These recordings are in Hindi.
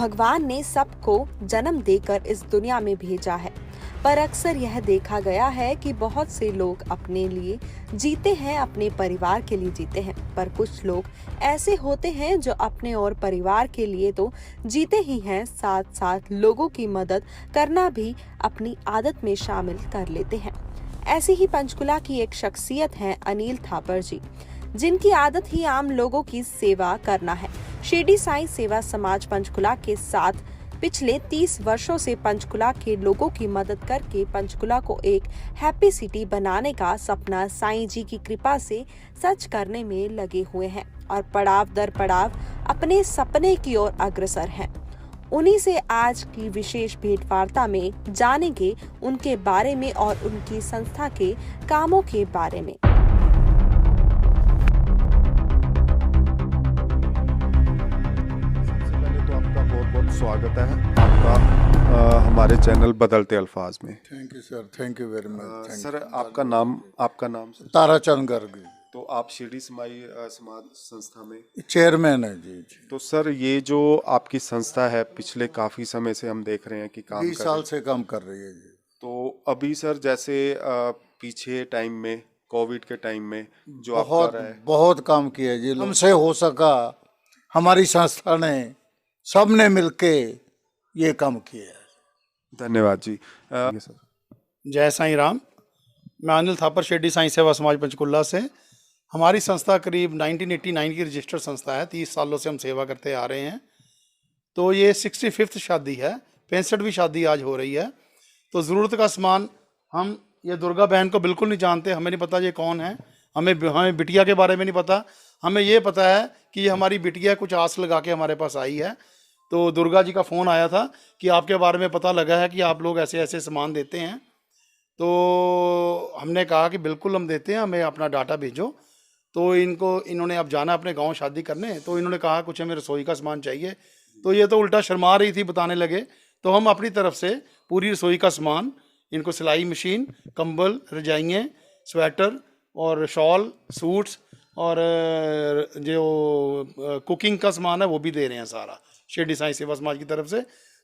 भगवान ने सबको जन्म देकर इस दुनिया में भेजा है, पर अक्सर यह देखा गया है कि बहुत से लोग अपने लिए जीते हैं, अपने परिवार के लिए जीते हैं, पर कुछ लोग ऐसे होते हैं जो अपने और परिवार के लिए तो जीते ही हैं, साथ साथ लोगों की मदद करना भी अपनी आदत में शामिल कर लेते हैं। ऐसी ही पंचकुला की एक शख्सियत है अनिल थापर जी, जिनकी आदत ही आम लोगों की सेवा करना है। शिरडी साईं सेवा समाज पंचकुला के साथ पिछले 30 वर्षों से पंचकुला के लोगों की मदद करके पंचकुला को एक हैप्पी सिटी बनाने का सपना साईं जी की कृपा से सच करने में लगे हुए हैं और पड़ाव दर पड़ाव अपने सपने की ओर अग्रसर हैं। उन्हीं से आज की विशेष भेंटवार्ता में जानेंगे उनके बारे में और उनकी संस्था के कामों के बारे में। बहुत स्वागत है आपका हमारे चैनल बदलते अल्फाज में। Thank you sir, thank you very much. Sir आपका नाम सर? ताराचंद गर्ग। तो आप शिरडी समाज संस्था में चेयरमैन है जी। तो सर ये जो आपकी संस्था है पिछले काफी समय से हम देख रहे हैं कि काम 20 साल से काम कर रही है जी। तो अभी सर जैसे पीछे टाइम में कोविड के टाइम में जो आप कर रहे हैं बहुत काम किया जी। हमसे हो सका, हमारी संस्था ने सबने मिलके ये काम किया है। धन्यवाद जी। सर जय साईं राम। मैं अनिल थापर, शिरडी साईं सेवा समाज पंचकुला से। हमारी संस्था करीब 1989 की रजिस्टर्ड संस्था है। 30 सालों से हम सेवा करते आ रहे हैं। तो ये 65th शादी है, 65वीं शादी आज हो रही है। तो ज़रूरत का सामान हम ये दुर्गा बहन को बिल्कुल नहीं जानते, हमें नहीं पता ये कौन है, हमें बिटिया के बारे में नहीं पता। हमें ये पता है कि ये हमारी बिटिया कुछ आस लगा के हमारे पास आई है। तो दुर्गा जी का फ़ोन आया था कि आपके बारे में पता लगा है कि आप लोग ऐसे ऐसे सामान देते हैं। तो हमने कहा कि बिल्कुल हम देते हैं, हमें अपना डाटा भेजो। तो इन्होंने अब जाना अपने गांव शादी करने। तो इन्होंने कहा कुछ हमें रसोई का सामान चाहिए। तो ये तो उल्टा शर्मा रही थी, बताने लगे। तो हम अपनी तरफ से पूरी रसोई का सामान, इनको सिलाई मशीन, कंबल, रजाइयाँ, स्वेटर और शॉल, सूट्स और जो कुकिंग का सामान है वो भी दे रहे हैं सारा, शिरडी साईं सेवा समाज की तरफ से।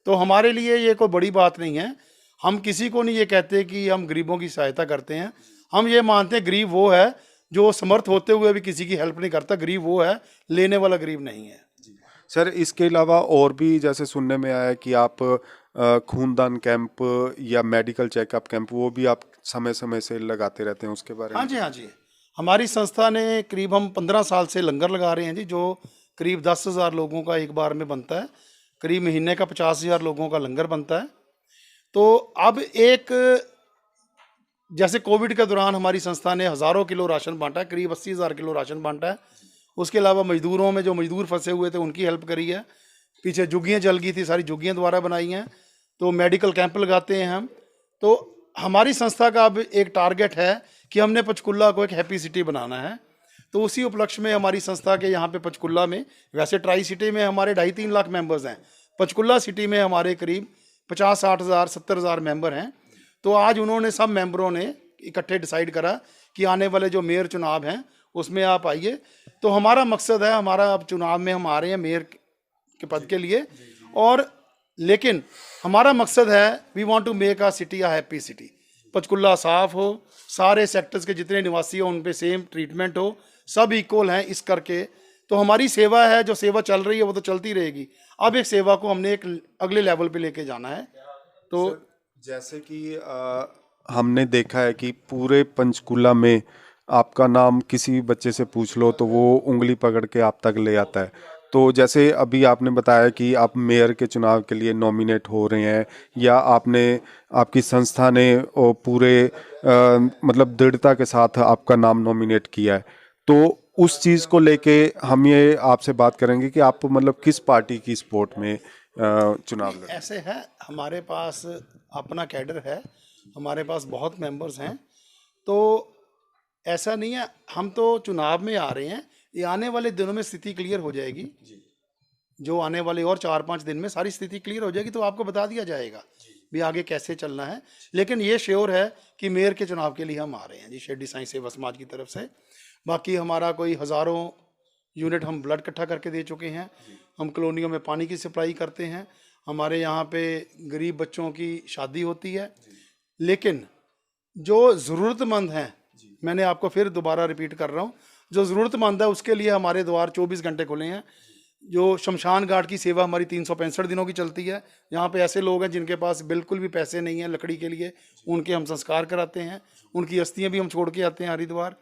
तो हमारे लिए ये कोई बड़ी बात नहीं है। हम किसी को नहीं ये कहते कि हम गरीबों की सहायता करते हैं। हम ये मानते हैं गरीब वो है जो समर्थ होते हुए भी किसी की हेल्प नहीं करता। गरीब वो है, लेने वाला गरीब नहीं है। सर इसके अलावा और भी जैसे सुनने में आया कि आप खूनदान कैंप या मेडिकल चेकअप कैंप वो भी आप समय समय से लगाते रहते हैं, उसके बारे में? हाँ जी। हमारी संस्था ने करीब हम 15 साल से लंगर लगा रहे हैं जी, जो करीब 10,000 लोगों का एक बार में बनता है। करीब महीने का 50,000 लोगों का लंगर बनता है। तो अब एक जैसे कोविड के दौरान हमारी संस्था ने हज़ारों किलो राशन बांटा है, करीब 80,000 किलो राशन बांटा है। उसके अलावा मजदूरों में जो मजदूर फंसे हुए थे उनकी हेल्प करी है। पीछे झुग्गियाँ जल गई थी, सारी झुग्गियाँ दोबारा बनाई हैं। तो मेडिकल कैंप लगाते हैं हम। तो हमारी संस्था का अब एक टारगेट है कि हमने पंचकुला को एक हैप्पी सिटी बनाना है। तो उसी उपलक्ष्य में हमारी संस्था के यहाँ पे पंचकुला में, वैसे ट्राई सिटी में हमारे 2.5-3 लाख मेंबर्स हैं, पंचकुला सिटी में हमारे करीब 50-60 हज़ार 70 हज़ार मेंबर हैं। तो आज उन्होंने सब मेंबरों ने इकट्ठे डिसाइड करा कि आने वाले जो मेयर चुनाव हैं उसमें आप आइए। तो हमारा मकसद है, हमारा अब चुनाव में हम आ रहे हैं मेयर के पद के लिए। और लेकिन हमारा मकसद है we want to make a city a happy city. Panchkula साफ हो, सारे सेक्टर्स के जितने निवासी हो उन पे सेम ट्रीटमेंट हो, सब इक्वल हैं इस करके। तो हमारी सेवा है, जो सेवा चल रही है वो तो चलती रहेगी। अब एक सेवा को हमने एक अगले लेवल पे लेके जाना है। तो जैसे कि हमने देखा है कि पूरे पंचकुला में आपका नाम किसी भी बच्चे से पूछ लो तो वो उंगली पकड़ के आप तक ले आता है। तो जैसे अभी आपने बताया कि आप मेयर के चुनाव के लिए नॉमिनेट हो रहे हैं, या आपकी संस्था ने पूरे मतलब दृढ़ता के साथ आपका नाम नॉमिनेट किया है। तो उस चीज़ को लेके हम ये आपसे बात करेंगे कि आप मतलब किस पार्टी की सपोर्ट में चुनाव लड़? ऐसे है, हमारे पास अपना कैडर है, हमारे पास बहुत मेंबर्स हैं। तो ऐसा नहीं है, हम तो चुनाव में आ रहे हैं। ये आने वाले दिनों में स्थिति क्लियर हो जाएगी। जो आने वाले और 4-5 दिन में सारी स्थिति क्लियर हो जाएगी, तो आपको बता दिया जाएगा भी आगे कैसे चलना है। लेकिन ये श्योर है कि मेयर के चुनाव के लिए हम आ रहे हैं जी, शिरडी साईं सेवा समाज की तरफ से। बाकी हमारा कोई हज़ारों यूनिट हम ब्लड इकट्ठा करके दे चुके हैं। हम कॉलोनियों में पानी की सप्लाई करते हैं। हमारे यहाँ पे गरीब बच्चों की शादी होती है। लेकिन जो ज़रूरतमंद हैं, मैंने आपको फिर दोबारा रिपीट कर रहा हूँ, जो ज़रूरतमंद है उसके लिए हमारे द्वार 24 घंटे खुले हैं। जो शमशान घाट की सेवा हमारी 365 दिनों की चलती है। यहाँ पे ऐसे लोग हैं जिनके पास बिल्कुल भी पैसे नहीं हैं लकड़ी के लिए, उनके हम संस्कार कराते हैं, उनकी अस्थियाँ भी हम छोड़ के आते हैं हरिद्वार।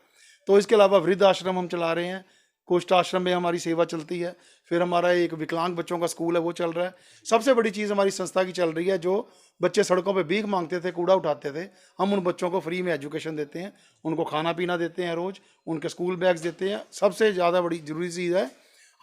तो इसके अलावा वृद्ध आश्रम हम चला रहे हैं, कुष्ठ आश्रम में हमारी सेवा चलती है। फिर हमारा एक विकलांग बच्चों का स्कूल है, वो चल रहा है। सबसे बड़ी चीज़ हमारी संस्था की चल रही है, जो बच्चे सड़कों पे भीख मांगते थे, कूड़ा उठाते थे, हम उन बच्चों को फ्री में एजुकेशन देते हैं, उनको खाना पीना देते हैं, रोज़ उनके स्कूल बैग्स देते हैं। सबसे ज़्यादा बड़ी ज़रूरी चीज़ है,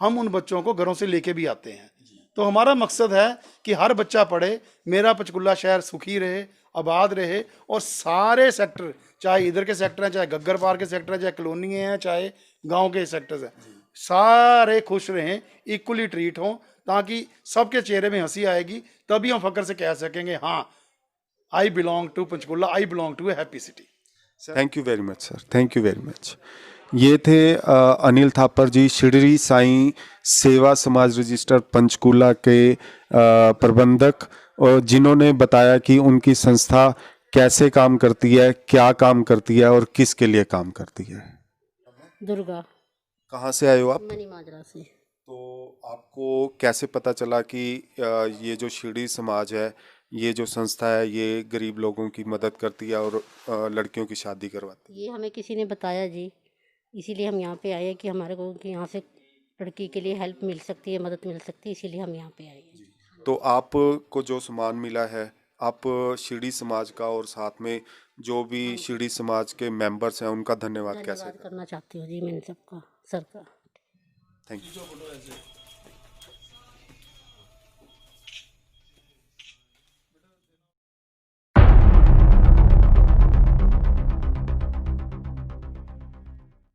हम उन बच्चों को घरों से लेके भी आते हैं। तो हमारा मकसद है कि हर बच्चा पढ़े, मेरा पंचकुला शहर सुखी रहे, आबाद रहे, और सारे सेक्टर, चाहे इधर के सेक्टर हैं, चाहे गग्गर पार के सेक्टर हैं, चाहे कॉलोनी हैं, चाहे गांव के सेक्टर्स हैं, सारे खुश रहें, इक्वली ट्रीट हों, ताकि सबके चेहरे में हंसी आएगी। तभी हम फक्र से कह सकेंगे, हाँ, I belong to Panchkula, I belong to a happy city. Thank you very much sir, thank you very much. ये थे अनिल थापर जी, शिरडी साईं सेवा समाज रजिस्टर पंचकुला के प्रबंधक, और जिन्होंने बताया कि उनकी संस्था कैसे काम करती है, क्या काम करती है और किसके लिए काम करती है। दुर्गा, कहाँ से आए हो आप? मनी माजरा से। तो आपको कैसे पता चला कि ये जो शिरडी समाज है, ये जो संस्था है, ये गरीब लोगों की मदद करती है और लड़कियों की शादी करवाती है? ये हमें किसी ने बताया जी, इसीलिए हम यहाँ पे आए कि हमारे को कि यहाँ से लड़की के लिए हेल्प मिल सकती है, मदद मिल सकती है, इसीलिए हम यहाँ पे आए हैं। तो आपको जो सामान मिला है, आप शिरडी समाज का और साथ में जो भी शिरडी समाज के मेंबर्स हैं उनका धन्यवाद कैसे धन्यवाद करना चाहती हूँ जी, मैंने सबका, सर का। Thank you.